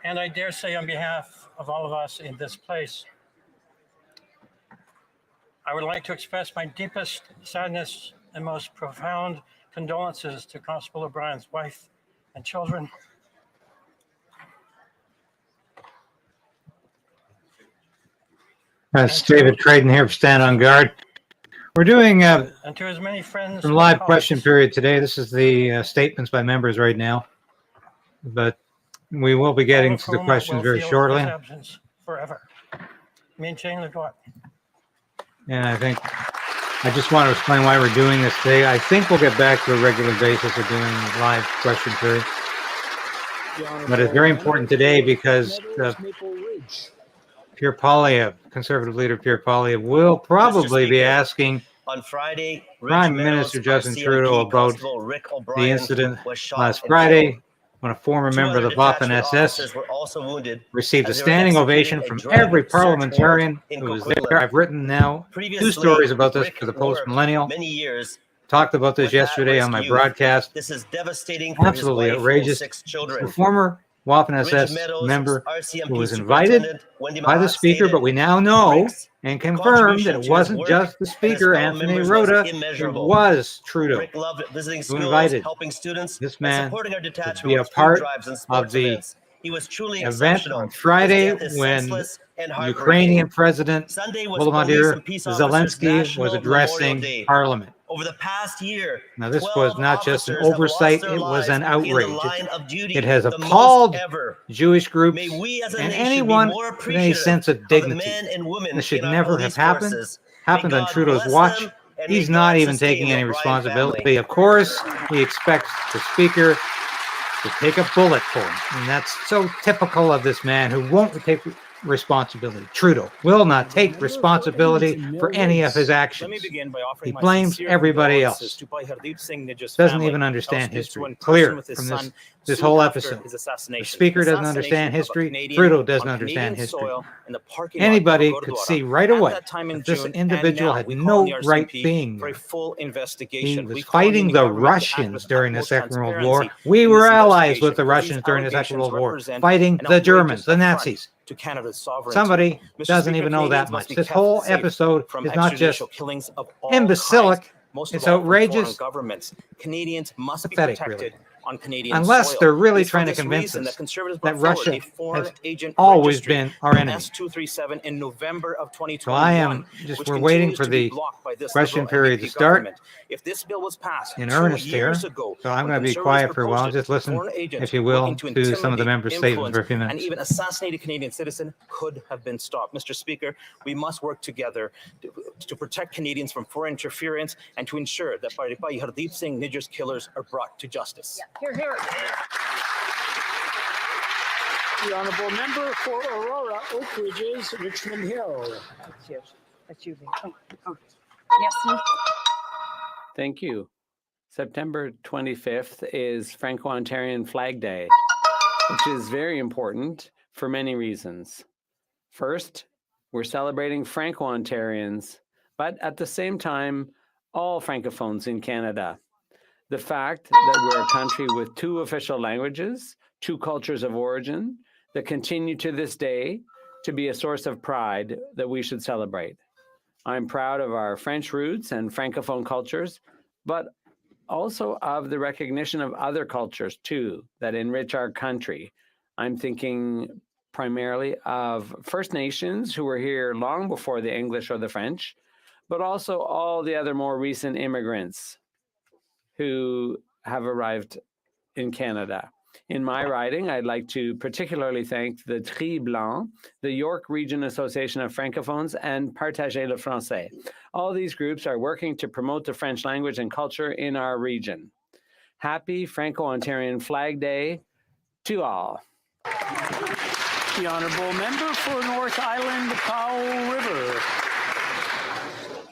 And I dare say, on behalf of all of us in this place, I would like to express my deepest sadness and most profound condolences to Constable O'Brien's wife and children. That's David Crayden here for Stand on Guard. We're doing and to as many friends some live question period today. This is the statements by members right now, but we will be getting to the questions very shortly. Forever. And I think I just want to explain why we're doing this today. I think we'll get back to a regular basis of doing live question period, but it's very important today because Pierre Poilievre, Conservative leader Pierre Poilievre, will probably be asking on Friday, Prime Minister Justin Trudeau about the incident last Friday when a former member of the Waffen SS received a standing ovation from every parliamentarian who was there. I've written now 2 stories about this for the Post-Millennial. Talked about this yesterday on my broadcast. This is devastating. Absolutely outrageous. The former Waffen SS member who was invited by the Speaker, but we now know and confirmed that it wasn't just the Speaker, Anthony Rota, it was Trudeau who invited this man to be a part of the event on Friday when Ukrainian President Volodymyr Zelensky was addressing Parliament. Over the past year, now this was not just an oversight, it was an outrage. It has appalled Jewish groups and anyone with any sense of dignity. This should never have happened on Trudeau's watch. He's not even taking any responsibility. Of course, he expects the Speaker to take a bullet for him. And that's so typical of this man who won't take responsibility. Trudeau will not take responsibility for any of his actions. He blames everybody else. Doesn't even understand history. Clear from this whole episode. The Speaker doesn't understand history. Trudeau doesn't understand history. Anybody could see right away that this individual had no right being there. He was fighting the Russians during the Second World War. We were allies with the Russians during the Second World War, fighting the Germans, the Nazis. To Canada's sovereignty. Somebody doesn't even know that much. This whole episode is not just imbecilic, it's outrageous, Canadians must be pathetic, protected really. On Canadian Unless soil. they're really trying to convince us that Russia has always been our enemy. S-237 in November of 2021. So I am just, we're waiting for the question period to start if this bill was passed in earnest here. So I'm going to be quiet for a while. Just listen, if you will, to some of the members' statements for a few minutes. And even assassinated Canadian citizen could have been stopped. Mr. Speaker, we must work together to protect Canadians from foreign interference and to ensure that Hardeep Singh Nijjar's killers are brought to justice. Yeah. Here, here. The honourable member for Aurora, Oak Ridges, Richmond Hill. That's you. That's you. Oh. Yes. Thank you. September 25th is Franco-Ontarian Flag Day, which is very important for many reasons. First, we're celebrating Franco-Ontarians, but at the same time, all Francophones in Canada. The fact that we're a country with 2 official languages, 2 cultures of origin, that continue to this day to be a source of pride that we should celebrate. I'm proud of our French roots and Francophone cultures, but also of the recognition of other cultures too, that enrich our country. I'm thinking primarily of First Nations who were here long before the English or the French, but also all the other more recent immigrants who have arrived in Canada. In my riding, I'd like to particularly thank the Tri Blanc, the York Region Association of Francophones, and Partager le Français. All these groups are working to promote the French language and culture in our region. Happy Franco-Ontarian Flag Day to all. The honourable member for North Island, Powell River.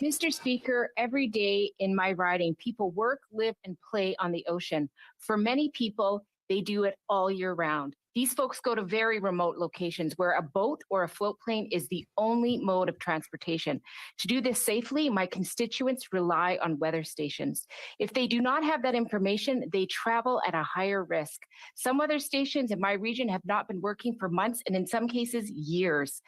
Mr. Speaker, every day in my riding, people work, live, and play on the ocean. For many people, They do it all year round. These folks go to very remote locations where a boat or a float plane is the only mode of transportation. To do this safely, my constituents rely on weather stations. If they do not have that information, they travel at a higher risk. Some weather stations in my region have not been working for months and in some cases years.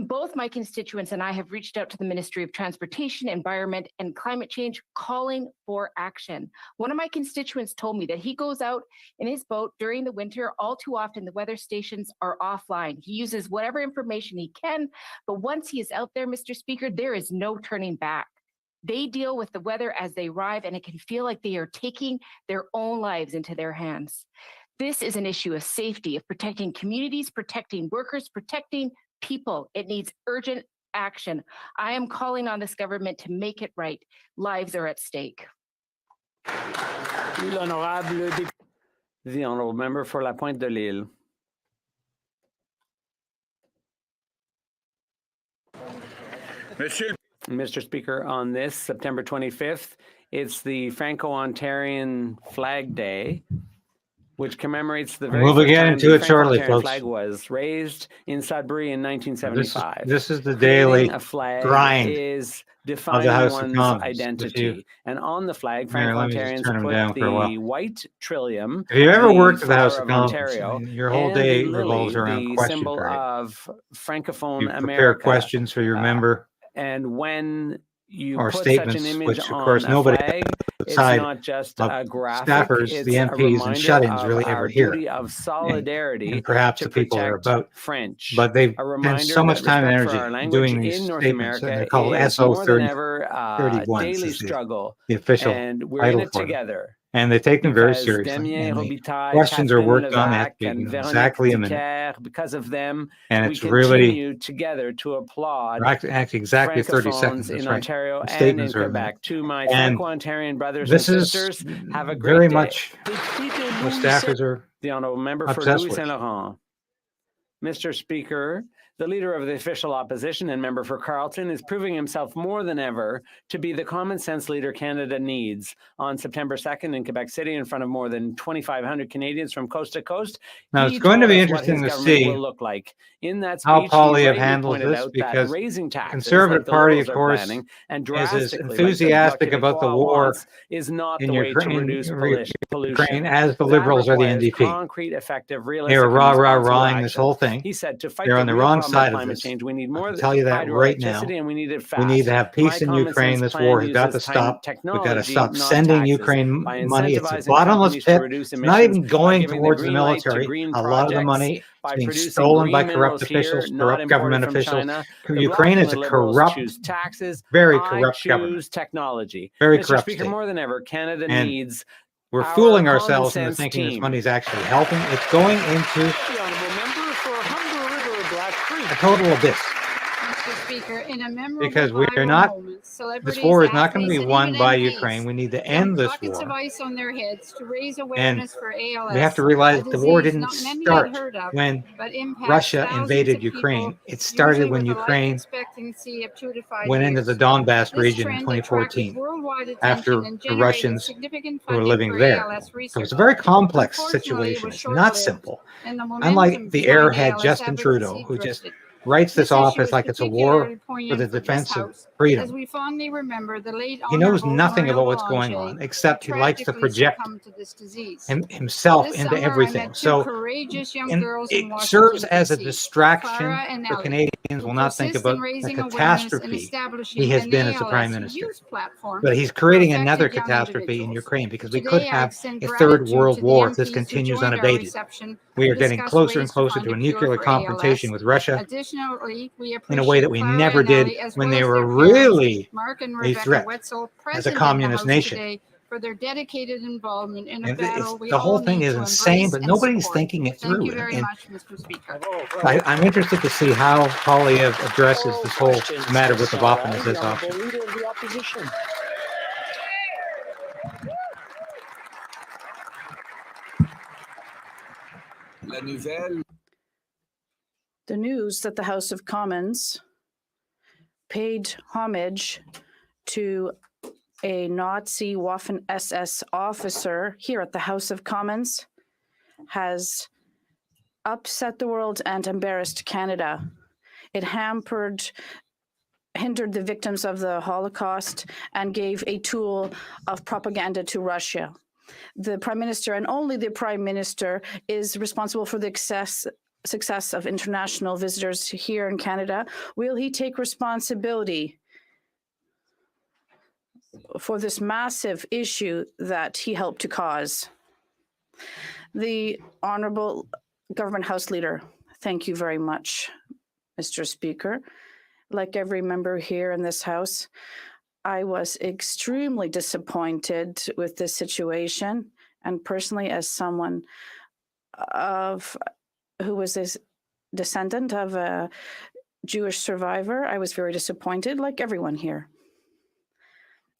Both my constituents and I have reached out to the Ministry of Transportation, Environment, and Climate Change calling for action. One of my constituents told me that he goes out in his boat during the winter. All too often, the weather stations are offline. He uses whatever information he can, but once he is out there, Mr. Speaker, there is no turning back. They deal with the weather as they arrive, and it can feel like they are taking their own lives into their hands. This is an issue of safety, of protecting communities, protecting workers, protecting people. It needs urgent action. I am calling on this government to make it right. Lives are at stake. The honourable member for La Pointe de l'Île. Mr. Speaker, on this September 25th, it's the Franco-Ontarian Flag Day, which commemorates the very We'll first get time into the it shortly, Franco-Ontarian folks. flag was raised in Sudbury in 1975. This is the Creating daily a flag grind is of defining the House of one's Commons. identity. And on the flag, Here, let me just Franco-Ontarians turn 'em put down for a while. the white trillium, If you've ever the worked at the House flower of of Commons, Ontario, your whole and day the revolves lily, around the question symbol period. of Francophone You prepare America. questions for your member And when you or put such an statements, image which of on course a nobody flag, it's outside not just of a graphic, staffers, it's the a MPs, and reminder shut-ins of really our ever hear, duty of solidarity and perhaps to the people protect thereabouut. French. But they've A spent reminder so much that time and respect for energy our language doing these in North statements, and America they're called is more than 30 ever a 31s daily is struggle, the official and we're in title it for them. together. And they take them very Because seriously. Damien And the Robitaille, questions are Catherine worked on at Levac, and Véronique exactly a minute. Dicker, because of them, And we it's really continue together to applaud actually exactly 30 seconds. Francophones That's in right. Ontario The and in statements are a minute. Quebec. To my And Franco-Ontarian brothers and this is sisters, have a great very day. much what staffers are The honourable member for obsessed Louis with. Saint Laurent. Mr. Speaker, the leader of the official opposition and member for Carleton is proving himself more than ever to be the common sense leader Canada needs. On September 2nd in Quebec City, in front of more than 2,500 Canadians from coast to coast, Now, he it's going to told be us what interesting his to government see will look like. In that how speech, he Poilievre rightly handles pointed this, out that because raising taxes, Conservative like the Party, Liberals of are course, planning, and is as drastically, enthusiastic like the about the Bloc war wants, is not in the way to Ukraine, reduce Ukraine pollution. as the That Liberals are the requires NDP. concrete, effective, They realistic, were and rah-rah-rahing responsible this action. whole thing. He said, to fight They're the on the real wrong problem of side of climate this. change, we need I more can tell you that right now. hydroelectricity, and we need it fast. We need to have peace My in common Ukraine. sense This plan war has got to uses stop. We've got to technology, stop not sending taxes. Ukraine By money. It's a incentivizing bottomless companies pit. to reduce It's not emissions, even by going giving the towards the green light to military. green A lot of the projects, money is by being producing stolen green by corrupt minerals officials, here, not corrupt government imported from officials. China. The Ukraine Bloc is and a the Liberals corrupt, choose taxes. very I corrupt choose government. technology. Very Mr. corrupt Speaker, state. more than ever, Canada And needs we're our fooling common ourselves into sense thinking this team. money is actually helping. It's going into The honourable member for Humber River, Black Creek. a total abyss. Mr. Speaker, in a memorable Because we are viral not, moment, this celebrities, war is not going to athletes, be and won even by MPs Ukraine. We need to dumped end this buckets of war. ice on their heads to raise And awareness for ALS. we have to realize a the war disease didn't not many start had heard of, when but impacts Russia thousands invaded of Ukraine. people, It started usually when with a life Ukraine expectancy of 2 to 5 went into years. the Donbass This region in trend 2014 attracted worldwide attention after and the generated Russians significant who were funding living for there. ALS So research. it's a very complex Unfortunately, it situation. was It's not short-lived, simple. and the Unlike momentum the behind airhead ALS Justin Trudeau, advocacy who just drifted. writes this This off issue as is like it's a war particularly for poignant the for this defense of House, as freedom. we fondly remember the late He knows Honourable nothing Muriel about what's going Boulanger, on, except who he likes to tragically project succumbed to this disease. himself This into summer, I everything. met two So courageous young and girls in it Washington, serves as a D.C., distraction Farah and for Ellie, Canadians who will not think persist in about the raising awareness and catastrophe establishing he has an been as the Prime ALS Minister. youth platform But he's for creating another affected young catastrophe in individuals. Ukraine, because we could Today, I have extend a third gratitude world to the war if this MPs who continues joined our unabated. reception We to are getting discuss closer and ways to closer find to a a cure nuclear for confrontation ALS. with Russia Additionally, we in a way appreciate that we Clara never and did Ellie, as when well they as were their parents, really Mark and a Rebecca threat Wetzel, as a present in the communist House nation. today for their dedicated involvement in a And battle we the whole all thing need is to insane, embrace but and nobody's support. thinking it Thank through. you very And much, Mr. Speaker. I'm interested to see how Poilievre addresses this whole Questions matter for with the Sarah, Waffen as the his honourable option. leader of the opposition. The news that the House of Commons paid homage to a Nazi Waffen SS officer here at the House of Commons has upset the world and embarrassed Canada. It hindered the victims of the Holocaust and gave a tool of propaganda to Russia. The Prime Minister, and only the Prime Minister, is responsible for the success of international visitors here in Canada. Will he take responsibility for this massive issue that he helped to cause? The Honourable Government House Leader, thank you very much, Mr. Speaker. Like every member here in this House, I was extremely disappointed with this situation. And personally, as someone who was a descendant of a Jewish survivor, I was very disappointed, like everyone here.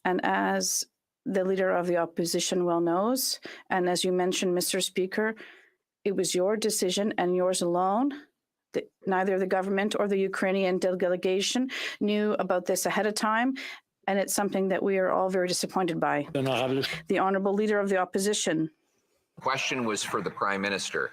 And as the Leader of the Opposition well knows, and as you mentioned, Mr. Speaker, it was your decision and yours alone. Neither the government or the Ukrainian delegation knew about this ahead of time, and it's something that we are all very disappointed by. The Honourable Leader of the Opposition. The question was for the Prime Minister,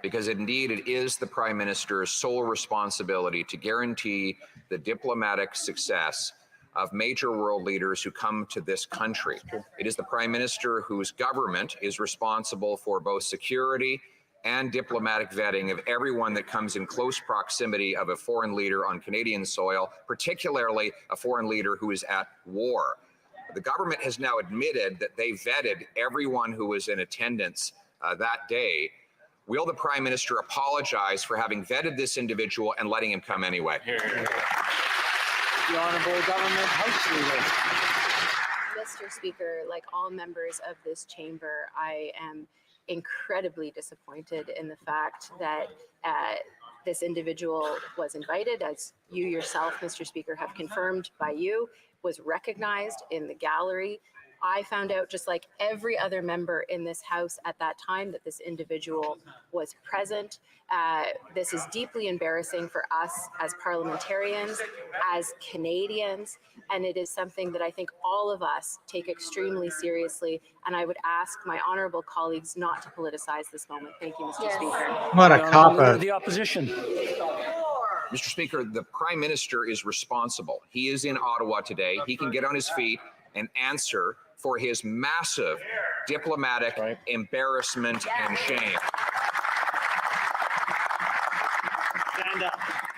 because indeed it is the Prime Minister's sole responsibility to guarantee the diplomatic success of major world leaders who come to this country. It is the Prime Minister whose government is responsible for both security and diplomatic vetting of everyone that comes in close proximity of a foreign leader on Canadian soil, particularly a foreign leader who is at war. The government has now admitted that they vetted everyone who was in attendance that day. Will the Prime Minister apologize for having vetted this individual and letting him come anyway? The Honourable Government House Leader. Mr. Speaker, like all members of this chamber, I am incredibly disappointed in the fact that this individual was invited, as you yourself, Mr. Speaker, have confirmed by you, was recognized in the gallery. I found out, just like every other member in this House at that time, that this individual was present. This is deeply embarrassing for us as parliamentarians, as Canadians, and it is something that I think all of us take extremely seriously. And I would ask my honourable colleagues not to politicize this moment. Thank you, Mr. Speaker. What a cop-out. The Opposition. Mr. Speaker, the Prime Minister is responsible. He is in Ottawa today. He can get on his feet and answer for his massive diplomatic embarrassment and shame.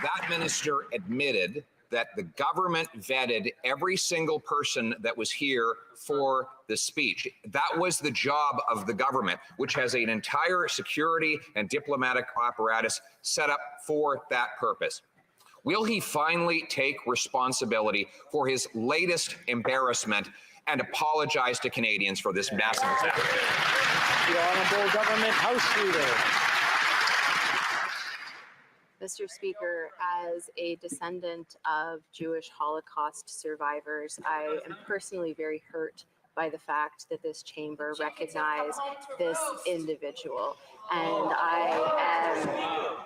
That minister admitted that the government vetted every single person that was here for the speech. That was the job of the government, which has an entire security and diplomatic apparatus set up for that purpose. Will he finally take responsibility for his latest embarrassment and apologize to Canadians for this massive disaster? The Honourable Government House Leader. Mr. Speaker, as a descendant of Jewish Holocaust survivors, I am personally very hurt by the fact that this chamber recognized this individual. And I am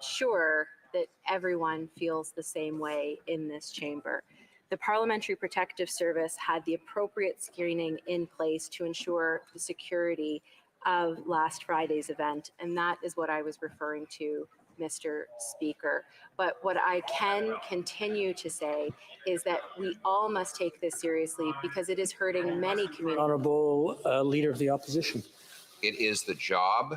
sure that everyone feels the same way in this chamber. The Parliamentary Protective Service had the appropriate screening in place to ensure the security of last Friday's event, and that is what I was referring to, Mr. Speaker. But what I can continue to say is that we all must take this seriously because it is hurting many communities. Honourable Leader of the Opposition. It is the job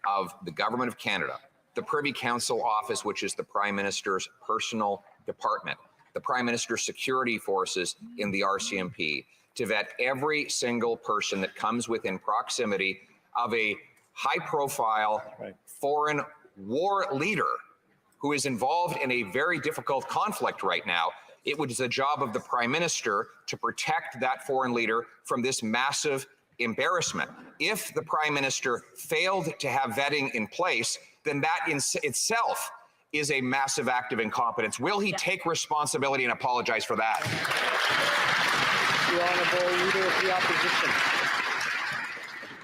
of the Government of Canada, the Privy Council Office, which is the Prime Minister's personal department, the Prime Minister's security forces in the RCMP, to vet every single person that comes within proximity of a high-profile foreign war leader who is involved in a very difficult conflict right now. It was the job of the Prime Minister to protect that foreign leader from this massive embarrassment. If the Prime Minister failed to have vetting in place, then that in itself is a massive act of incompetence. Will he take responsibility and apologize for that? The Honourable Leader of the Opposition.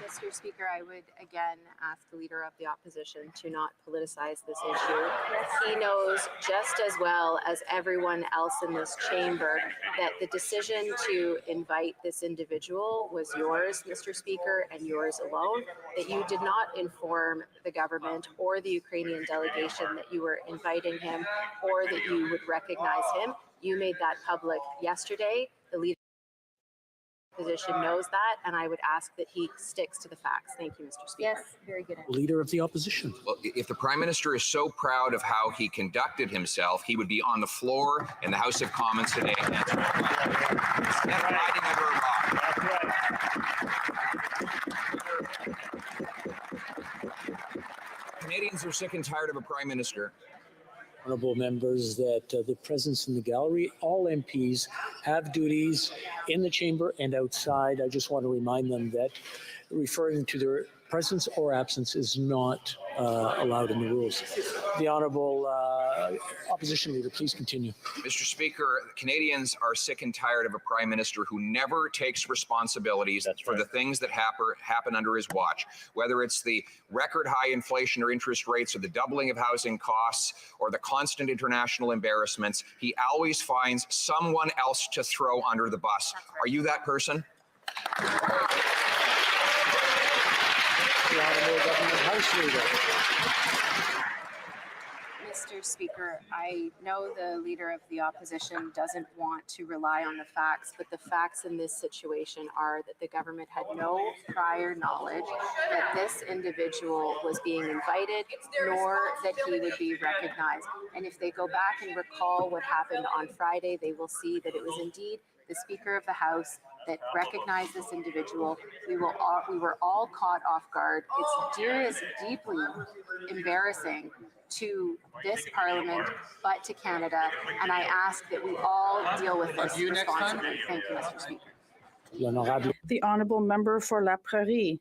Mr. Mr. Speaker, I would again ask the Leader of the Opposition to not politicize this issue. He knows just as well as everyone else in this chamber that the decision to invite this individual was yours, Mr. Speaker, and yours alone, that you did not inform the government or the Ukrainian delegation that you were inviting him or that you would recognize him. You made that public yesterday. The Leader position knows that, and I would ask that he sticks to the facts. Thank you, Mr. Speaker. Yes, very good. Leader of the Opposition. Well, if the Prime Minister is so proud of how he conducted himself, he would be on the floor in the House of Commons today. Instead of hiding under a rock. Canadians are sick and tired of a Prime Minister. Honorable members, that the presence in the gallery, all MPs have duties in the chamber and outside. I just want to remind them that referring to their presence or absence is not allowed in the rules. The Honorable Opposition Leader, please continue. Mr. Speaker, Canadians are sick and tired of a Prime Minister who never takes responsibilities for the things that happen under his watch, whether it's the record high inflation or interest rates or the doubling of housing costs or the constant international embarrassments. He always finds someone else to throw under the bus. Are you that person? The Honorable Government House Leader. Mr. Speaker, I know the Leader of the Opposition doesn't want to rely on the facts, but the facts in this situation are that the government had no prior knowledge that this individual was being invited, nor that he would be recognized. And if they go back and recall what happened on Friday, they will see that it was indeed the Speaker of the House that recognized this individual. We were all caught off guard. It's deeply embarrassing to this Parliament, but to Canada, and I ask that we all deal with this responsibly. Thank you, Mr. Speaker. The Honourable Member for La Prairie.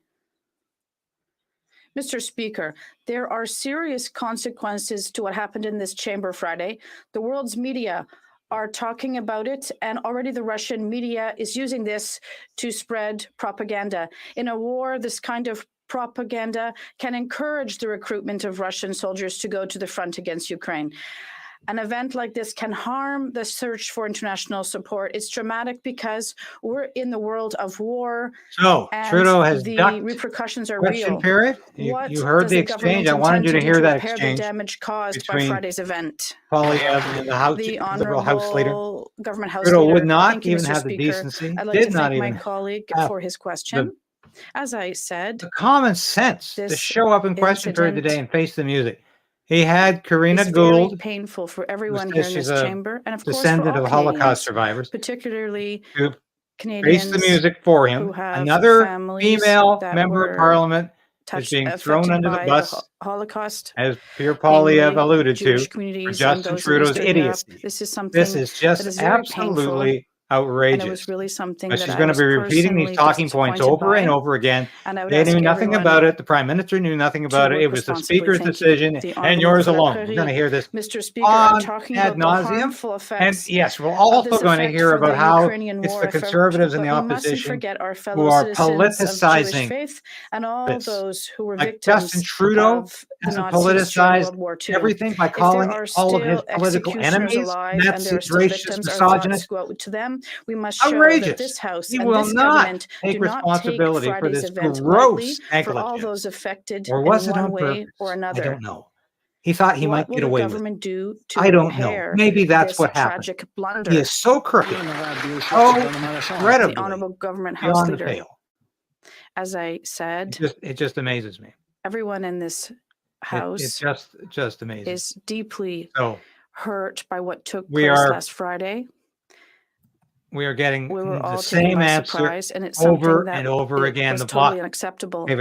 Mr. Speaker, there are serious consequences to what happened in this chamber Friday. The world's media are talking about it, and already the Russian media is using this to spread propaganda. In a war, this kind of propaganda can encourage the recruitment of Russian soldiers to go to the front against Ukraine. An event like this can harm the search for international support. It's dramatic because we're in the world of war. So Trudeau has the ducked repercussions are question real. period. You heard the exchange. I wanted you to hear that exchange the damage caused by Friday's event. Poilievre and the House, The Liberal House Leader. Government House Trudeau Leader. would not Thank you, even Mr. have the Speaker. decency. I'd like Did to not thank even my colleague for his question. As I said, the common sense to this show up in question period incident today and face the music. He had Karina it's Gould, very painful for everyone who here says in this she's a chamber, and of course for descendant all of Holocaust Canadians, survivors, particularly who face Canadians the music for who him. have Another families female that member were of Parliament is touched, being thrown affected under the by bus, Holocaust, as Pierre Poilievre namely alluded Jewish to, for communities and Justin those in Trudeau's Eastern Europe. idiocy. This is something This is that just is very painful, absolutely and outrageous. it was really something But that she's I going to was be repeating these personally talking points disappointed over by, and over again. and I would They ask knew nothing everyone about it. The Prime Minister knew nothing about to it. It work was the responsibly. Speaker's Thank you. decision The and Honourable yours for La alone. We're Prairie. going to hear this Mr. Speaker, I'm talking ad about the nauseum. harmful And effects yes, we're of also this going to effect hear for about the how Ukrainian it's war the effort, Conservatives and the but we mustn't opposition forget our who fellow are citizens of Jewish politicizing faith and all this. those who were Like victims Justin Trudeau of the hasn't Nazis during politicized World War II. everything by If calling there are all of his still political executioners enemies alive and there Nazis, are still racist, victims, our thoughts misogynist. go out to them. We must show that Outrageous. this House He and will this not government take do not take responsibility for Friday's this event gross lightly for all negligence. those affected Or in was it one on way purpose? or I another. don't know. He thought he might What will get the away with it. government do to I don't know. repair Maybe that's this what happened. tragic blunder? He is so crooked, so The incredibly Honourable Government House beyond the Leader. pale. As I said, It just amazes me. everyone in this House It just amazing. is deeply So hurt by what took we place are last Friday. we are getting We were the all taken same by answer surprise, and it's over something that and over it again. was The totally bot unacceptable. gave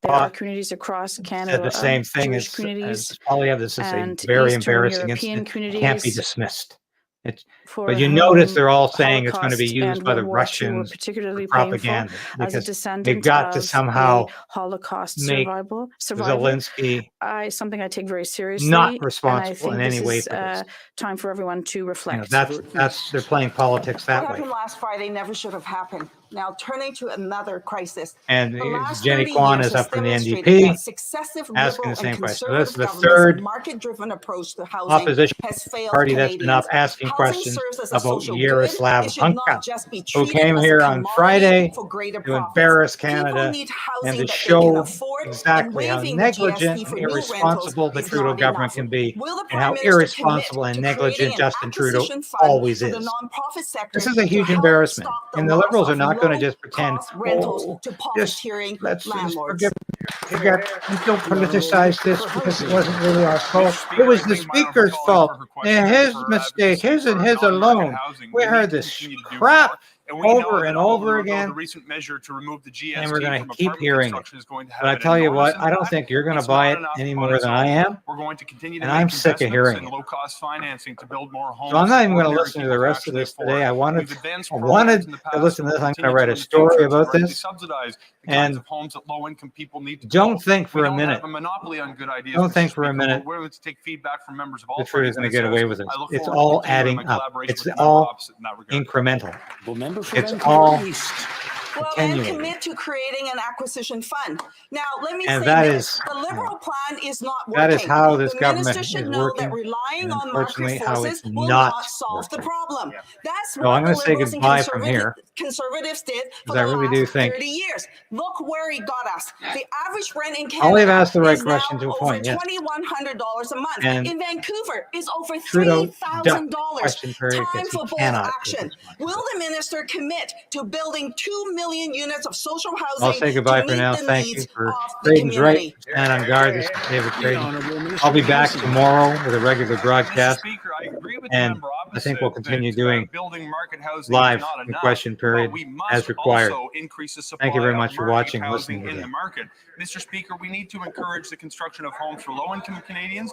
There are communities across Canada, said the same thing Jewish as communities Poilievre. This is a and very Eastern embarrassing European incident. It can't be communities dismissed. for But you notice whom they're all saying it's going to be Holocaust used and by the World War II were Russians for particularly propaganda painful. As a because descendant they've got to of somehow a Holocaust make survivor, Zelensky something I take very seriously. not and I responsible think in any this way is for this. time for everyone to You know, reflect. that's they're playing politics What that way. happened last Friday never should have happened. Now, turning to another crisis. And The last Jenny 30 Kwan years is has up from the demonstrated NDP, that successive asking liberal the same and question. This is the conservative third governments' market-driven approach to housing opposition has failed party that's been up Canadians. asking Housing questions serves as a about social good. Yaroslav It should not Hunka, just be who treated came as a here on commodity Friday for greater to profits. embarrass People Canada need and housing to that they can show afford, and exactly how waiving the negligent GST and for new rentals irresponsible the is Trudeau not government enough. can be, Will the and Prime how Minister irresponsible commit and to creating negligent an Justin Trudeau acquisition fund always for the is. nonprofit sector This is a to huge help embarrassment. stop the And the loss Liberals are of not going to just pretend, low-cost rentals oh, to just profiteering let's landlords? forgive. Don't politicize this because it wasn't really our fault. It was the speaker's fault. His mistake, his and his alone. We heard this crap over and over again, and we're going to keep hearing it. But I tell you what, I don't think you're going to buy it any more than I am, and I'm sick of hearing it. So I'm not even going to listen to the rest of this today. I wanted to listen to this. I'm going to write a story about this, and don't think for a minute. Don't think for a minute the Trudeau is going to get away with it. It's all adding up. It's all incremental. It's all Well, then commit to creating an acquisition fund. Now, let me and say that this. is The Liberal plan is not working. that is how this the government minister is should know working, that relying and on market unfortunately how forces it's will not not solve the working. problem. That's So what I'm the going to say Liberals and goodbye from here, conservatives did for because I the really last do think 30 years. Look where it got us. The average rent in I'll have Canada asked the right is now question to a over point, yes. $2,100 a month. And in Vancouver, it's over Trudeau ducked the $3,000. question period Time because he for bold cannot. action. Will the minister commit to building 2 million units of social housing I'll say goodbye to for meet now. the Thank you needs for of the Crayden's right. community? Stand on guard. This is David Crayden. I'll be back tomorrow with a regular broadcast, and I think we'll continue doing live in question period as required. Thank you very much for watching and listening again. Mr. Speaker, we need to encourage the construction of homes for low-income Canadians